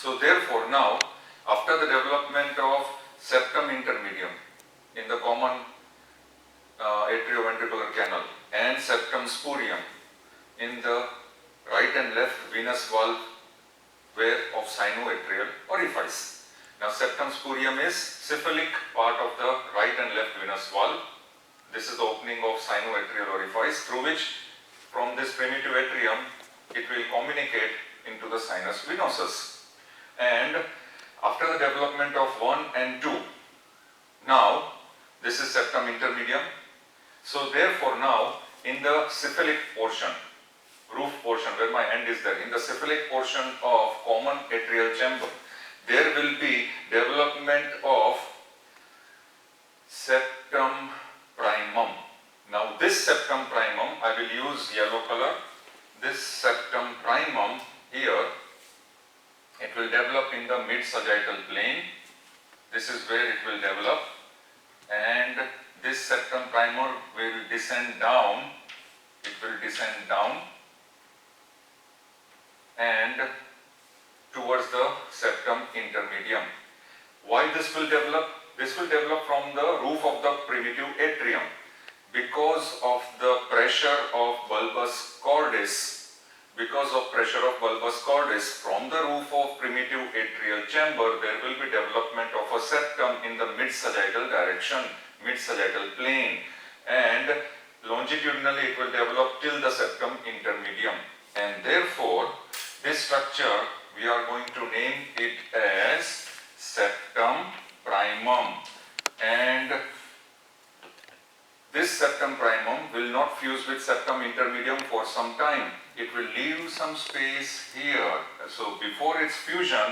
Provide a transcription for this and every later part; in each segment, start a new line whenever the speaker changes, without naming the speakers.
So therefore now, after the development of septum intermedium in the common atrioventricular canal and septum spurium in the right and left venous valve of sinoatrial orifice. Now septum spurium is cephalic part of the right and left venous valve. This is the opening of sinoatrial orifice through which from this primitive atrium it will communicate into the sinus venosus. And after the development of 1 and 2, now this is septum intermedium. So therefore now in the cephalic portion, roof portion where my hand is there, in the cephalic portion of common atrial chamber, there will be development of septum primum. Now this septum primum, I will use yellow color. This septum primum here, it will develop in the mid-sagittal plane. This is where it will develop, and this septum primum will descend down. It will descend down and towards the septum intermedium. Why this will develop? This will develop from the roof of the primitive atrium. Because of the pressure of bulbus cordis, from the roof of primitive atrial chamber, there will be development of a septum in the mid-sagittal direction, mid-sagittal plane, and longitudinally it will develop till the septum intermedium. And therefore, this structure we are going to name it as septum primum. And this septum primum will not fuse with septum intermedium for some time. It will leave some space here. So before its fusion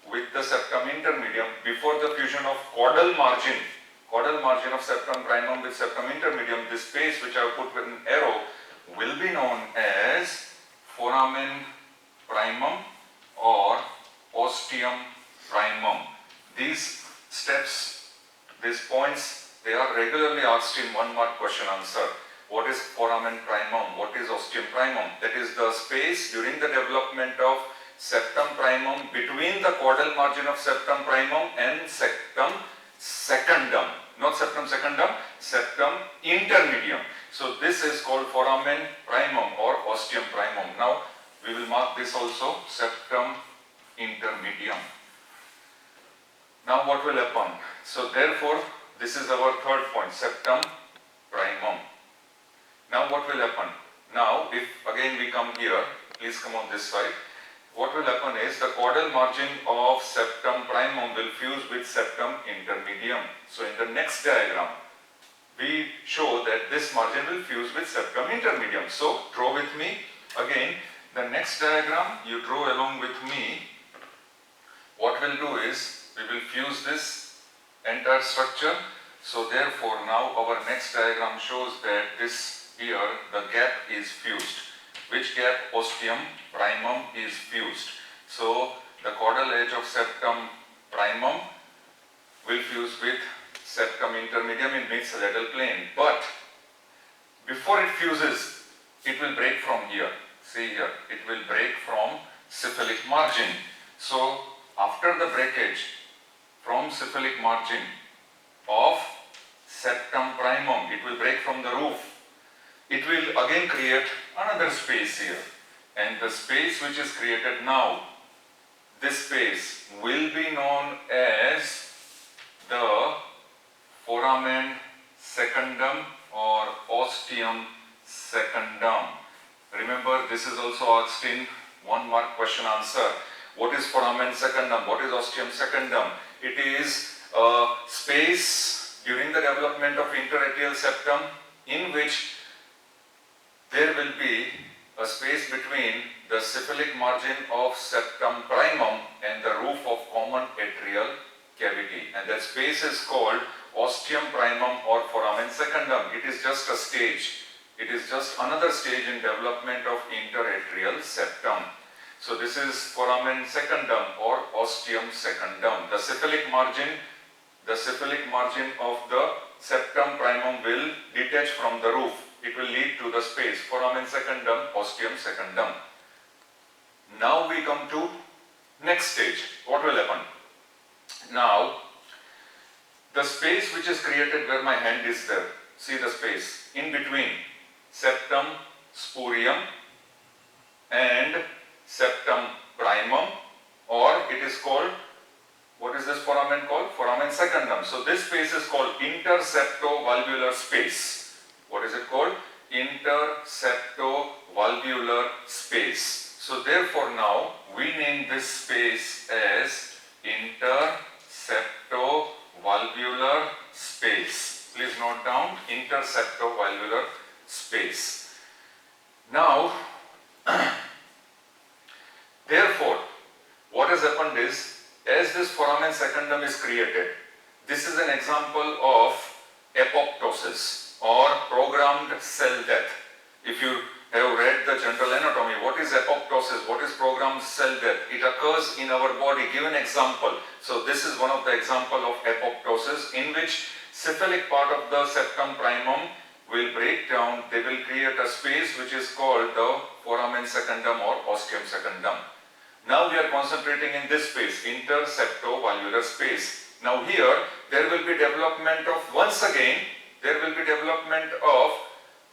with the septum intermedium, before the fusion of caudal margin of septum primum with septum intermedium, this space which I have put with an arrow will be known as foramen primum or ostium primum. These steps, these points, they are regularly asked in 1 mark question answer. What is foramen primum? What is ostium primum? That is the space during the development of septum primum between the caudal margin of septum primum and septum secundum. Not septum secundum, septum intermedium. So this is called foramen primum or ostium primum. Now we will mark this also, septum intermedium. Now what will happen? So therefore this is our third point, septum primum. Now what will happen? Now if again we come here, please come on this side. What will happen is the caudal margin of septum primum will fuse with septum intermedium. So in the next diagram, we show that this margin will fuse with septum intermedium. So draw with me again. The next diagram you draw along with me. What we'll do is we will fuse this entire structure. So therefore now our next diagram shows that this here the gap is fused. Which gap? Ostium primum is fused. So the caudal edge of septum primum will fuse with septum intermedium in mid-sagittal plane. But before it fuses, it will break from here. See here, it will break from cephalic margin. So after the breakage from cephalic margin of septum primum, it will break from the roof. It will again create another space here, and the space which is created now, this space will be known as the foramen secundum or ostium secundum. Remember, this is also asked in 1 mark question answer. What is foramen secundum? What is ostium secundum? It is a space during the development of interatrial septum in which there will be a space between the cephalic margin of septum primum and the roof of common atrial cavity, and that space is called ostium primum or foramen secundum. It is just a stage. It is just another stage in development of interatrial septum. So this is foramen secundum or ostium secundum. The cephalic margin of the septum primum will detach from the roof. It will lead to the space foramen secundum, ostium secundum. Now we come next stage, what will happen? Now, the space which is created where my hand is there, see the space in between septum spurium and septum primum, or it is called, what is this foramen called? Foramen secundum. So this space is called interseptovalvular space. What is it called? Interseptovalvular space. So therefore now we name this space as interseptovalvular space. Please note down interseptovalvular space. Now, therefore, what has happened is, as this foramen secundum is created, this is an example of apoptosis or programmed cell death. If you have read the general anatomy, what is apoptosis? What is programmed cell death? It occurs in our body. Give an example. So this is one of the example of apoptosis, in which cephalic part of the septum primum will break down. They will create a space which is called the foramen secundum or ostium secundum. Now we are concentrating in this space, interseptovalvular space. Now here there will be development of, once again, there will be development of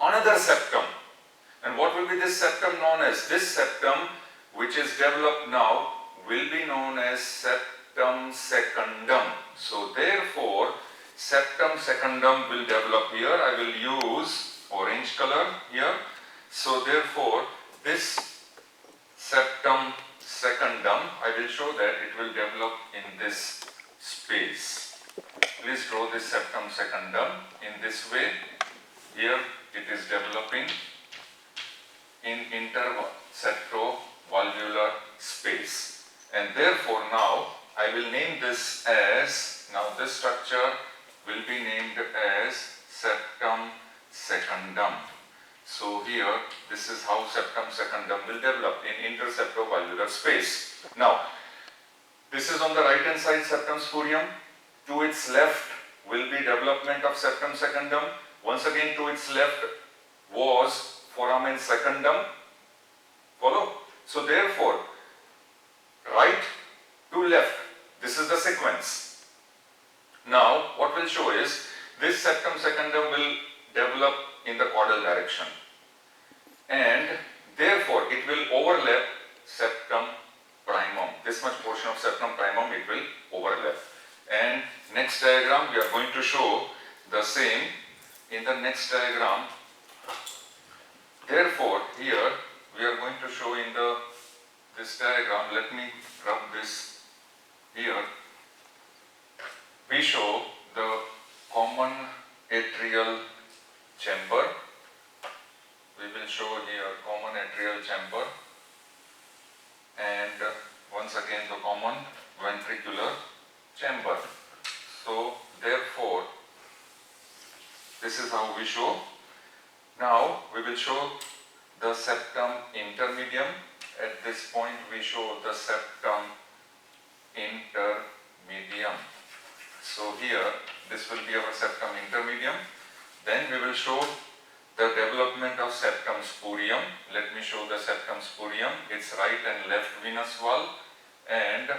another septum. And what will be this septum known as? This septum which is developed now will be known as septum secundum. So therefore, septum secundum will develop here. I will use orange color here. So therefore, this septum secundum, I will show that it will develop in this space. Please draw this septum secundum in this way. Here it is developing in interseptovalvular space. And therefore now I will name this as, now this structure will be named as septum secundum. So here, this is how septum secundum will develop in interseptovalvular space. Now, this is on the right hand side septum spurium. To its left will be development of septum secundum. Once again, to its left was foramen secundum. Follow? So therefore, right to left, this is the sequence. Now, what we'll show is, this septum secundum will develop in the caudal direction, and therefore it will overlap septum primum. This much portion of septum primum it will overlap. And next diagram we are going to show the same in the next diagram. Therefore here we are going to show in this diagram, let me rub this here. We show the common atrial chamber. We will show here common atrial chamber, and once again the common ventricular chamber. So therefore, this is how we show. Now we will show the septum intermedium. At this point we show the septum intermedium. So here this will be our septum intermedium. Then we will show the development of septum spurium. Let me show the septum spurium, its right and left venous wall, and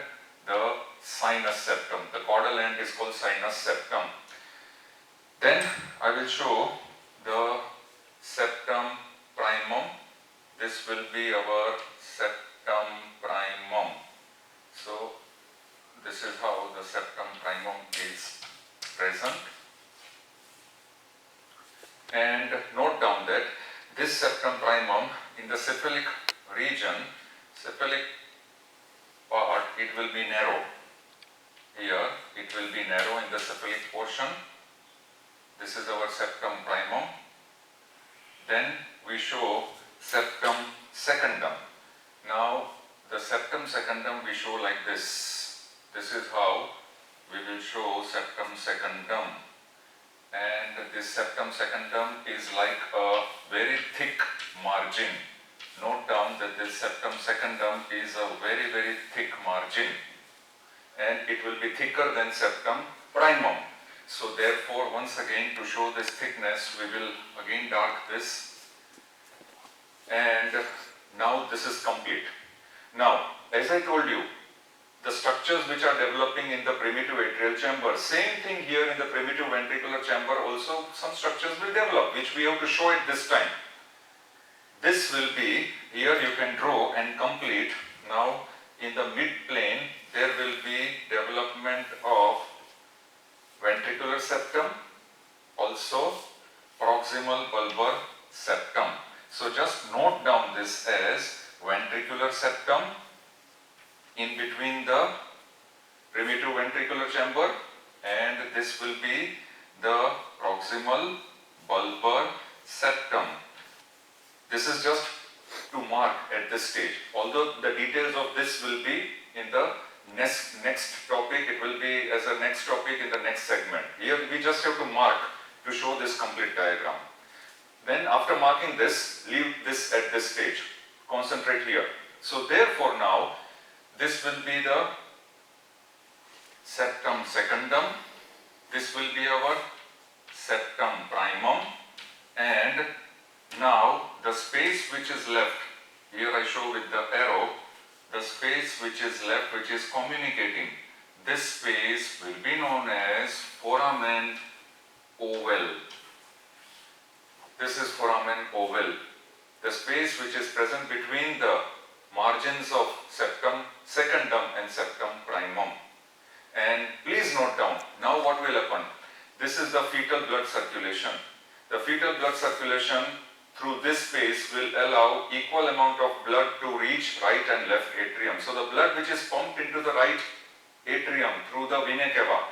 the sinus septum. The caudal end is called sinus septum. Then I will show the septum primum. This will be our septum primum. So this is how the septum primum is present. And note down that this septum primum, in the cephalic region, cephalic part, it will be narrow. Here it will be narrow in the cephalic portion. This is our septum primum. Then we show septum secundum. Now the septum secundum we show like this. This is how we will show septum secundum. And this septum secundum is like a very thick margin. Note down that this septum secundum is a very, very thick margin, and it will be thicker than septum primum. So therefore, once again, to show this thickness, we will again dark this, and now this is complete. Now, as I told you, the structures which are developing in the primitive atrial chamber. Same thing here in the primitive ventricular chamber also, some structures will develop, which we have to show it this time. This will be, here you can draw and complete. Now in the mid plane there will be development of ventricular septum, also proximal bulbar septum. So just note down this as ventricular septum in between the primitive ventricular chamber, and this will be the proximal bulbar septum. This is just to mark at this stage, although the details of this will be in the next topic, it will be as a next topic in the next segment. Here we just have to mark to show this complete diagram. Then after marking this, leave this at this stage, concentrate here. So therefore now, this will be the septum secundum, this will be our septum primum, and now the space which is left, here I show with the arrow, the space which is left, which is communicating, this space will be known as foramen ovale. This is foramen ovale. The space which is present between the margins of septum secundum and septum primum. And please note down, now what will happen? This is the fetal blood circulation. The fetal blood circulation through this space will allow equal amount of blood to reach right and left atrium. So the blood which is pumped into the right atrium through the vena cava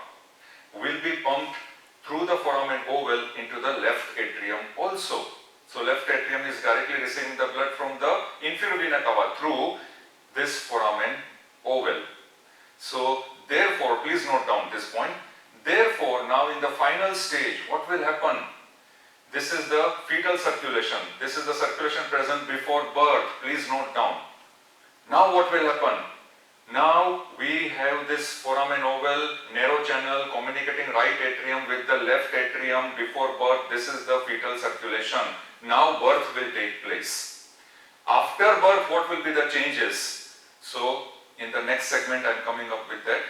will be pumped through the foramen ovale into the left atrium also. So left atrium is directly receiving the blood from the inferior vena cava through this foramen ovale. So therefore, please note down this point. Therefore, now in the final stage, what will happen? This is the fetal circulation. This is the circulation present before birth. Please note down. Now what will happen? Now we have this foramen ovale narrow channel communicating right atrium with the left atrium before birth. This is the fetal circulation. Now birth will take place. After birth, what will be the changes? So in the next segment I am coming up with that.